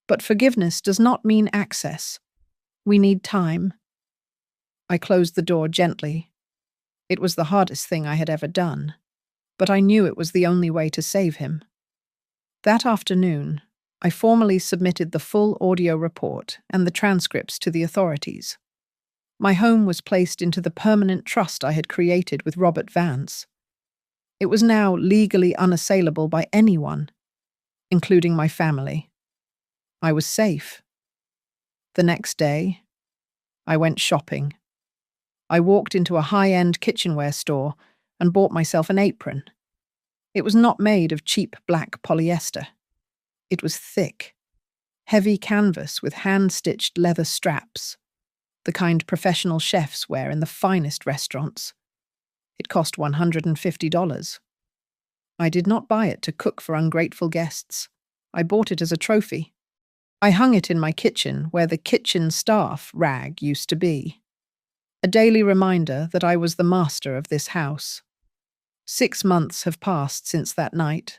But forgiveness does not mean access. We need time." I closed the door gently. It was the hardest thing I had ever done, but I knew it was the only way to save him. That afternoon, I formally submitted the full audio report and the transcripts to the authorities. My home was placed into the permanent trust I had created with Robert Vance. It was now legally unassailable by anyone, including my family. I was safe. The next day, I went shopping. I walked into a high-end kitchenware store and bought myself an apron. It was not made of cheap black polyester. It was thick, heavy canvas with hand-stitched leather straps, the kind professional chefs wear in the finest restaurants. It cost $150. I did not buy it to cook for ungrateful guests. I bought it as a trophy. I hung it in my kitchen where the kitchen staff rag used to be. A daily reminder that I was the master of this house. 6 months have passed since that night.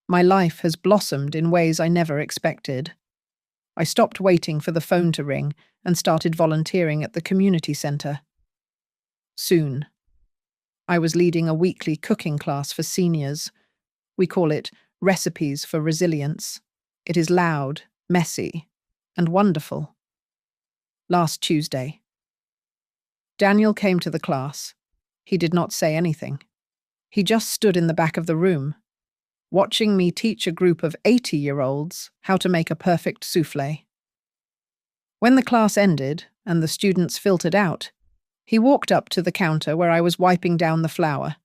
My life has blossomed in ways I never expected. I stopped waiting for the phone to ring and started volunteering at the community center. Soon, I was leading a weekly cooking class for seniors. We call it Recipes for Resilience. It is loud, messy, and wonderful. Last Tuesday, Daniel came to the class. He did not say anything. He just stood in the back of the room, watching me teach a group of 80-year-olds how to make a perfect soufflé. When the class ended and the students filtered out, he walked up to the counter where I was wiping down the flour.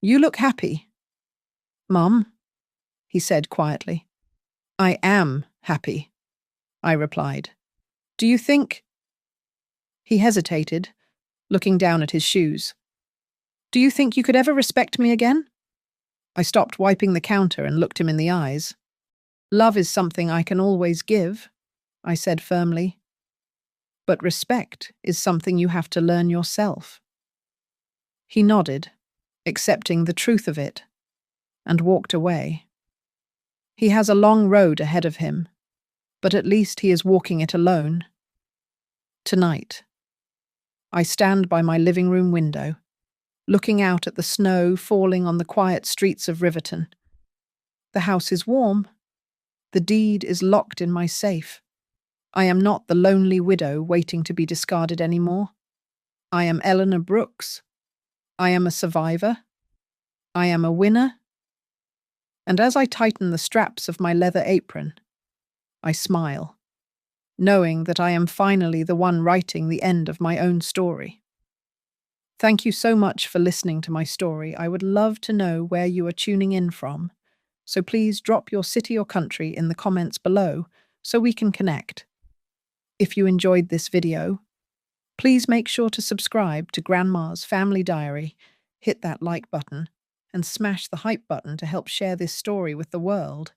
"You look happy." "Mum," he said quietly. "I am happy," I replied. "Do you think—" He hesitated, looking down at his shoes. Do you think you could ever respect me again? I stopped wiping the counter and looked him in the eyes. Love is something I can always give, I said firmly. But respect is something you have to learn yourself. He nodded, accepting the truth of it, and walked away. He has a long road ahead of him, but at least he is walking it alone. Tonight, I stand by my living room window, looking out at the snow falling on the quiet streets of Riverton. The house is warm. The deed is locked in my safe. I am not the lonely widow waiting to be discarded anymore. I am Eleanor Brooks. I am a survivor. I am a winner. And as I tighten the straps of my leather apron, I smile, knowing that I am finally the one writing the end of my own story. Thank you so much for listening to my story. I would love to know where you are tuning in from, so please drop your city or country in the comments below so we can connect. If you enjoyed this video, please make sure to subscribe to Grandma's Family Diary, hit that like button, and smash the hype button to help share this story with the world.